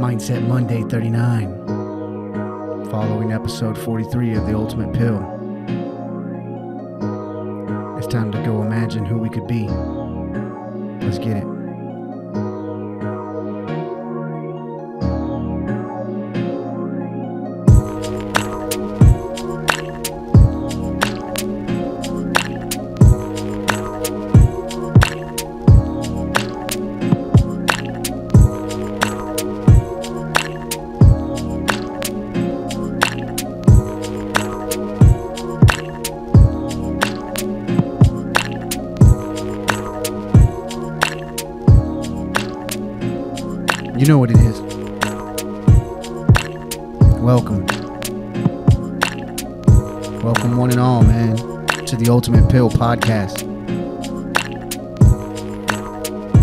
Mindset Monday 39, following episode 43 of The Ultimate Pill. It's time to go imagine who we could be. Let's get it. You know what it is. Welcome. Welcome one and all, man, to the Ultimate Pill podcast.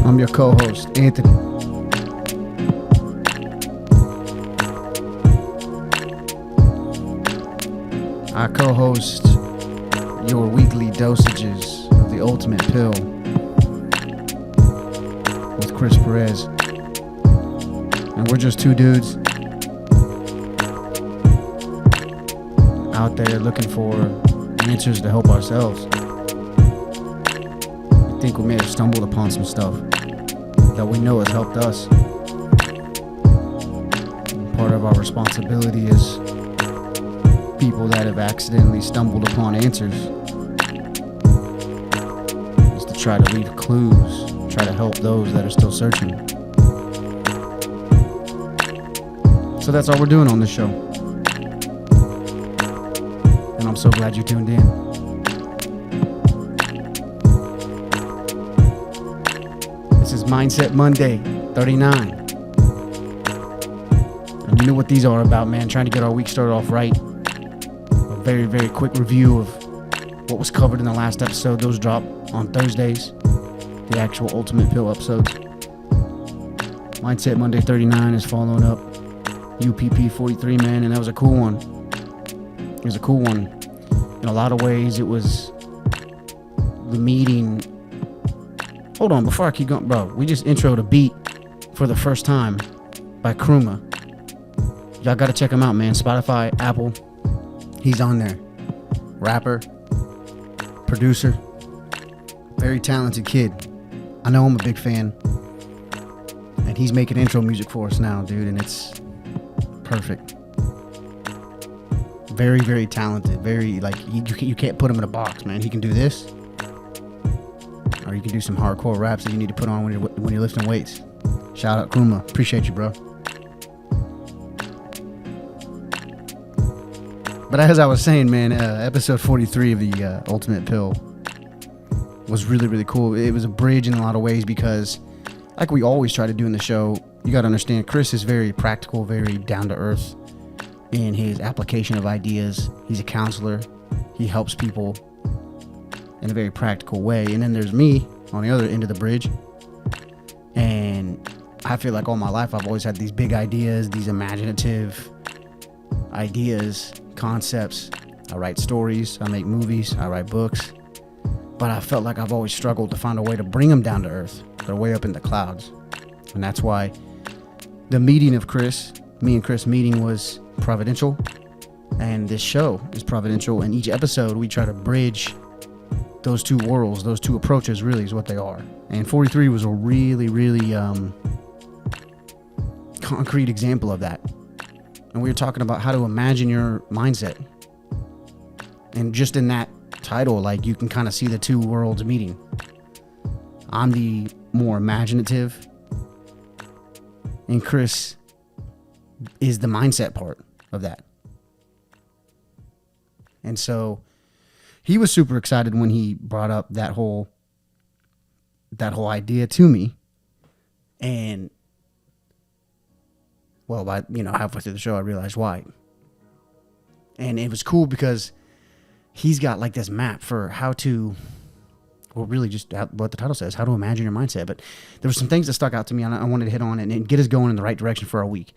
I'm your co-host, Anthony. I co-host your weekly dosages of the Ultimate Pill with Chris Perez. And we're just two dudes out there looking for answers to help ourselves. I think we may have stumbled upon some stuff that we know has helped us. And part of our responsibility as people that have accidentally stumbled upon answers is to try to leave clues, try to help those that are still searching. So that's all we're doing on this show. And I'm so glad you tuned in. This is Mindset Monday 39. And you know what these are about, man. Trying to get our week started off right. A very, very quick review of what was covered in the last episode. Those drop on Thursdays. The actual Ultimate Pill episodes. Mindset Monday 39 is following up UPP 43, man, and that was a cool one. It was a cool one. In a lot of ways, it was the meeting. Hold on, before I keep going, bro, we just introed a beat for the first time by Kruma. Y'all gotta check him out, man. Spotify, Apple, he's on there. Rapper, producer, very talented kid. I know I'm a big fan. And he's making intro music for us now, dude, and it's perfect. Very, very talented. Very, like, you can't put him in a box, man. He can do this, or you can do some hardcore raps that you need to put on when you're lifting weights. Shout out Kruma. Appreciate you, bro. But as I was saying, man, episode 43 of the Ultimate Pill was really, really cool. It was a bridge in a lot of ways because, like we always try to do in the show, you got to understand, Chris is very practical, very down-to-earth in his application of ideas. He's a counselor. He helps people in a very practical way. And then there's me on the other end of the bridge. And I feel like all my life I've always had these big ideas, these imaginative ideas, concepts. I write stories, I make movies, I write books. But I felt like I've always struggled to find a way to bring them down to earth. They're way up in the clouds. And that's why the meeting of Chris, me and Chris meeting, was providential. And this show is providential. And each episode, we try to bridge those two worlds, those two approaches, really is what they are. And 43 was a really, really concrete example of that. And we were talking about how to imagine your mindset. And just in that title, like, you can kind of see the two worlds meeting. I'm the more imaginative, and Chris is the mindset part of that. And so he was super excited when he brought up that whole idea to me. And well, by halfway through the show, I realized why. And it was cool because he's got like this map for how to, well, really just what the title says, how to imagine your mindset. But there were some things that stuck out to me and I wanted to hit on and get us going in the right direction for our week.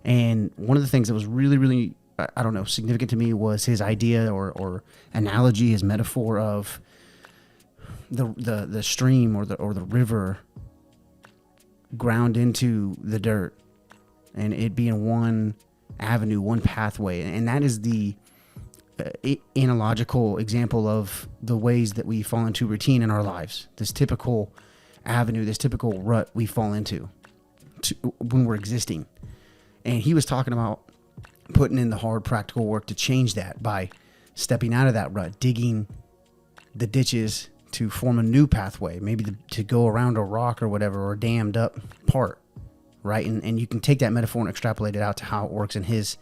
And one of the things that was really, really, I don't know, significant to me was his idea or analogy, his metaphor of the stream or the river ground into the dirt and it being one avenue, one pathway. And that is the analogical example of the ways that we fall into routine in our lives. This typical avenue, this typical rut we fall into when we're existing. And he was talking about putting in the hard practical work to change that by stepping out of that rut, digging the ditches to form a new pathway, maybe to go around a rock or whatever, or a dammed up part, right? And you can take that metaphor and extrapolate it out to how it works in his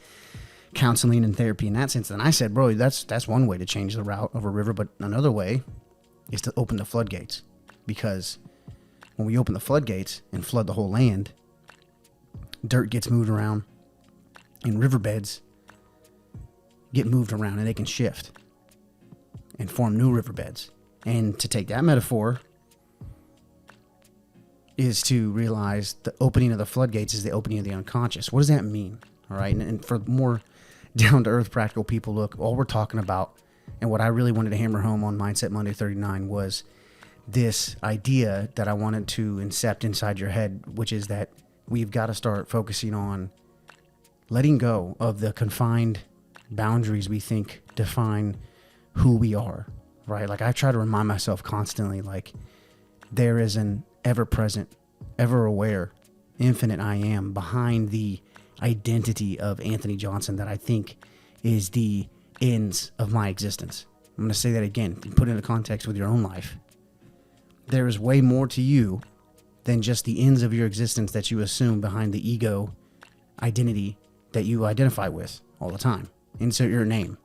counseling and therapy in that sense. And I said, bro, that's one way to change the route of a river, but another way is to open the floodgates. Because when we open the floodgates and flood the whole land, dirt gets moved around, and riverbeds get moved around, and they can shift and form new riverbeds. And to take that metaphor is to realize the opening of the floodgates is the opening of the unconscious. What does that mean? All right. And for more down to earth practical people, look, all we're talking about, and what I really wanted to hammer home on Mindset Monday 39 was this idea that I wanted to incept inside your head, which is that we've got to start focusing on letting go of the confined boundaries we think define who we are, right? Like I try to remind myself constantly, like there is an ever-present, ever-aware, infinite I am behind the identity of Anthony Johnson that I think is the ends of my existence. I'm going to say that again and put it into context with your own life. There is way more to you than just the ends of your existence that you assume behind the ego identity that you identify with all the time. Insert your name.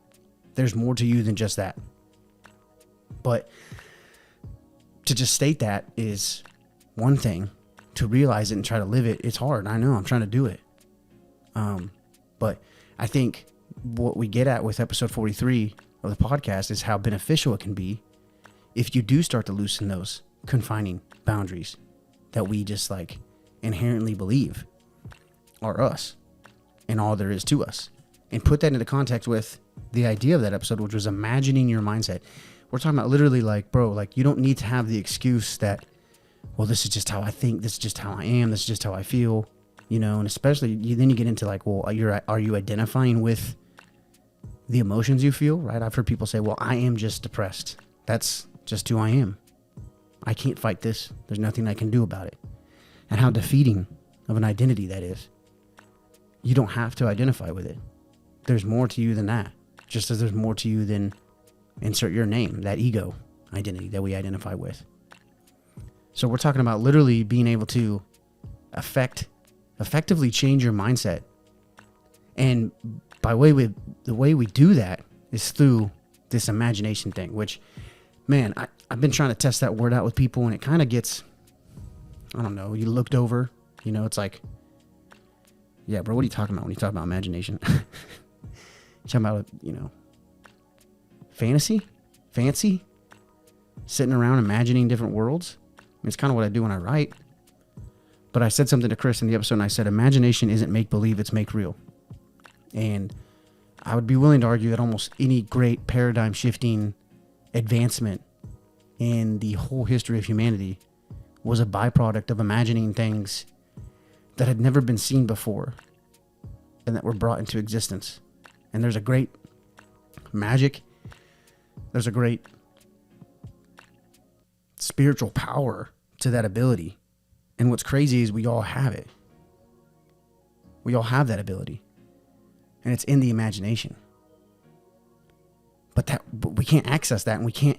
There's more to you than just that. But to just state that is one thing. To realize it and try to live it, it's hard. I know, I'm trying to do it. But I think what we get at with episode 43 of the podcast is how beneficial it can be if you do start to loosen those confining boundaries that we just like inherently believe are us and all there is to us. And put that into context with the idea of that episode, which was imagining your mindset. We're talking about literally like, bro, like you don't need to have the excuse that, well, this is just how I think, this is just how I am, this is just how I feel, you know. And especially then you get into like, well, are you identifying with the emotions you feel, right? I've heard people say, well, I am just depressed. That's just who I am. I can't fight this. There's nothing I can do about it. And how defeating of an identity that is. You don't have to identify with it. There's more to you than that. Just as there's more to you than insert your name, that ego identity that we identify with. So we're talking about literally being able to effectively change your mindset. And the way we do that is through this imagination thing, which, man, I've been trying to test that word out with people, and it kind of gets, I don't know, you looked over, you know, it's like, yeah, bro, what are you talking about when you talk about imagination? You're talking about, you know, fancy, sitting around imagining different worlds. I mean, it's kind of what I do when I write. But I said something to Chris in the episode, and I said, imagination isn't make-believe, it's make-real. And I would be willing to argue that almost any great paradigm-shifting advancement in the whole history of humanity was a byproduct of imagining things that had never been seen before and that were brought into existence. And there's a great magic, there's a great spiritual power to that ability. And what's crazy is we all have it. We all have that ability. And it's in the imagination. But we can't access that, and we can't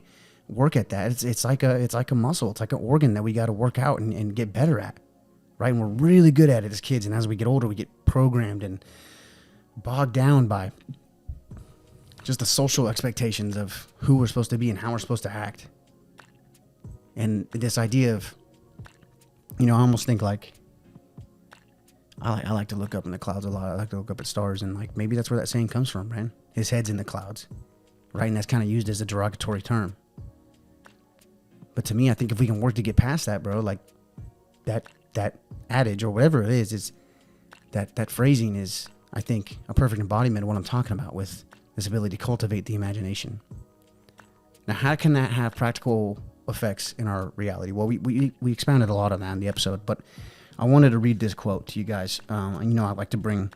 work at that. It's like a muscle. It's like an organ that we got to work out and get better at, right? And we're really good at it as kids, and as we get older, we get programmed and bogged down by just the social expectations of who we're supposed to be and how we're supposed to act. And this idea of, you know, I almost think like I like to look up in the clouds a lot. I like to look up at stars, and like maybe that's where that saying comes from, right? His head's in the clouds. Right, and that's kind of used as a derogatory term. But to me, I think if we can work to get past that, bro, like that adage or whatever it is that phrasing is, I think, a perfect embodiment of what I'm talking about with this ability to cultivate the imagination. Now, how can that have practical effects in our reality? Well, we expounded a lot on that in the episode, but I wanted to read this quote to you guys. I like to bring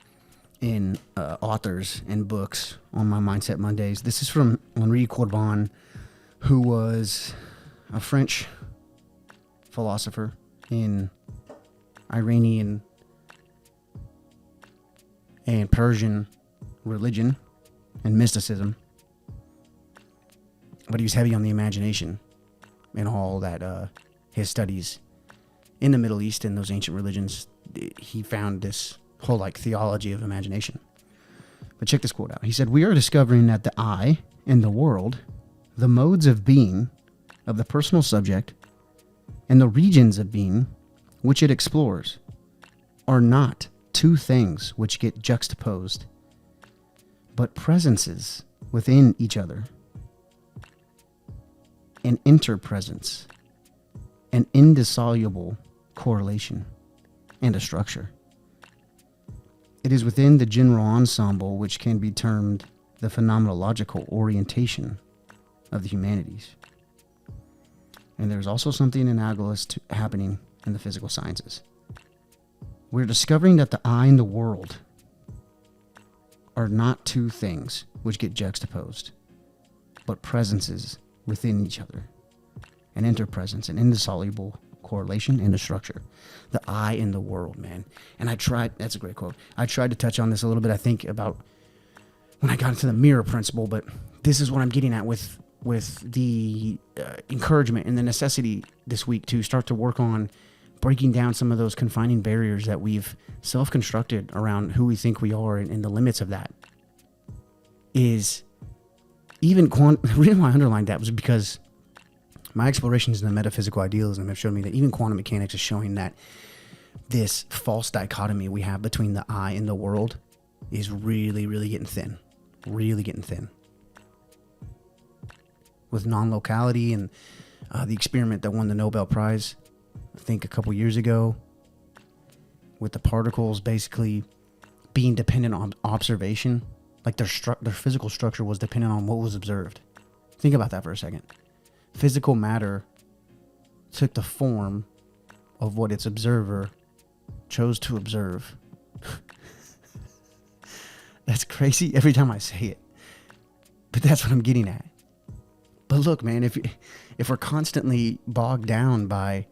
in authors and books on my Mindset Mondays. This is from Henri Corbin, who was a French philosopher in Iranian and Persian religion and mysticism. But he was heavy on the imagination and all that his studies in the Middle East and those ancient religions. He found this whole theology of imagination. But check this quote out. He said, "We are discovering that the I and the world, the modes of being of the personal subject, and the regions of being which it explores are not two things which get juxtaposed, but presences within each other, an interpresence, an indissoluble correlation, and a structure. It is within the general ensemble which can be termed the phenomenological orientation of the humanities. And there's also something analogous happening in the physical sciences. We're discovering that the I and the world are not two things which get juxtaposed, but presences within each other, an interpresence, an indissoluble correlation, and a structure. The I in the world, man." And that's a great quote. I tried to touch on this a little bit, I think, about when I got into the mirror principle, but this is what I'm getting at with the encouragement and the necessity this week to start to work on breaking down some of those confining barriers that we've self-constructed around who we think we are and the limits of that. Is even the reason why I underlined that was because my explorations in the metaphysical idealism have shown me that even quantum mechanics is showing that this false dichotomy we have between the I and the world is really, really getting thin. Really getting thin. With non-locality and the experiment that won the Nobel Prize, I think a couple years ago, with the particles basically being dependent on observation, like their physical structure was dependent on what was observed. Think about that for a second. Physical matter took the form of what its observer chose to observe. That's crazy every time I say it, but that's what I'm getting at. But look, man, if we're constantly bogged down by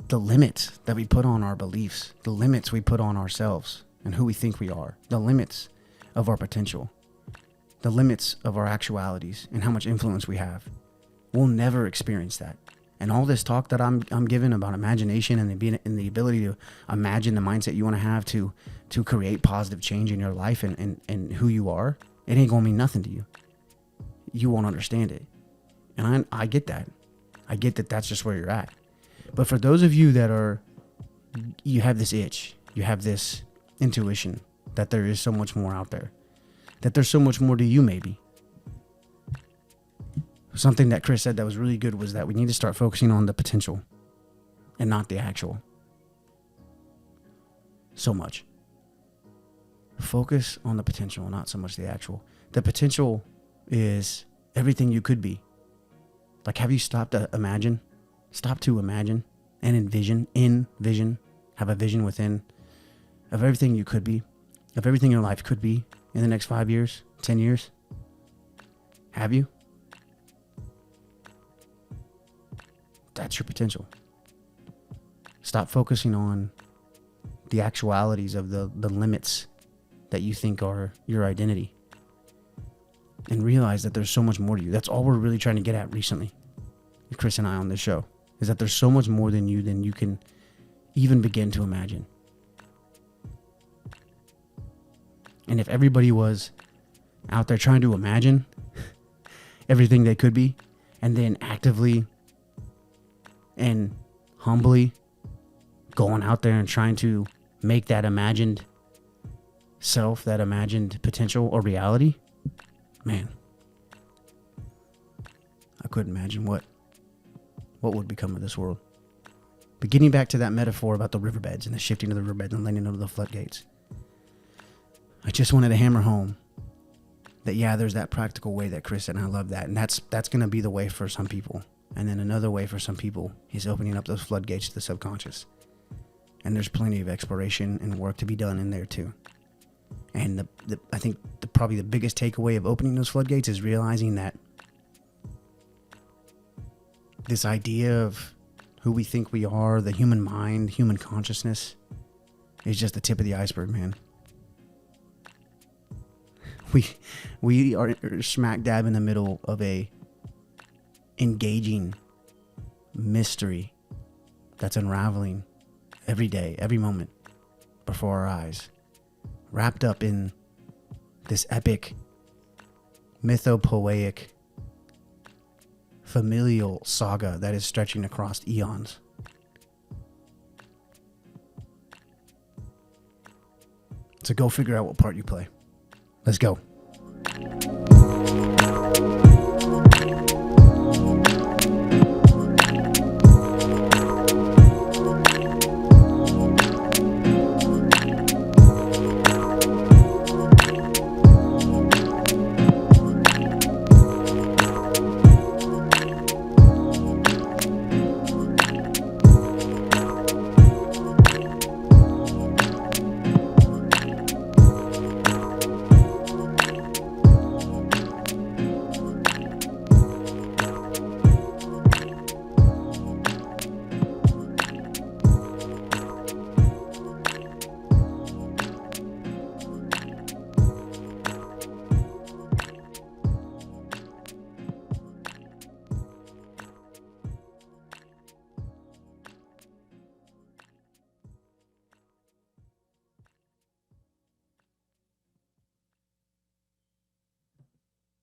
the limits that we put on our beliefs, the limits we put on ourselves and who we think we are, the limits of our potential, the limits of our actualities and how much influence we have, we'll never experience that. And all this talk that I'm giving about imagination and the ability to imagine the mindset you want to have to create positive change in your life and who you are, it ain't gonna mean nothing to you. You won't understand it. And I get that. I get that that's just where you're at. But for those of you that you have this itch, you have this intuition that there is so much more out there, that there's so much more to you maybe. Something that Chris said that was really good was that we need to start focusing on the potential and not the actual. So much. Focus on the potential, not so much the actual. The potential is everything you could be. Like, have you stopped to imagine? Stop to imagine and envision, have a vision within of everything you could be, of everything your life could be in the next 5 years, 10 years? Have you? That's your potential. Stop focusing on the actualities of the limits that you think are your identity. And realize that there's so much more to you. That's all we're really trying to get at recently, Chris and I on this show, is that there's so much more than you can even begin to imagine. And if everybody was out there trying to imagine everything they could be, and then actively and humbly going out there and trying to make that imagined self, that imagined potential a reality, man, I couldn't imagine what would become of this world. But getting back to that metaphor about the riverbeds and the shifting of the riverbeds and landing under the floodgates, I just wanted to hammer home that, yeah, there's that practical way that Chris said, and I love that. And that's going to be the way for some people. And then another way for some people is opening up those floodgates to the subconscious. And there's plenty of exploration and work to be done in there too. And I think probably the biggest takeaway of opening those floodgates is realizing that this idea of who we think we are, the human mind, human consciousness, is just the tip of the iceberg, man. We are smack dab in the middle of a engaging mystery that's unraveling every day, every moment before our eyes, wrapped up in this epic, mythopoeic, familial saga that is stretching across eons. So go figure out what part you play. Let's go.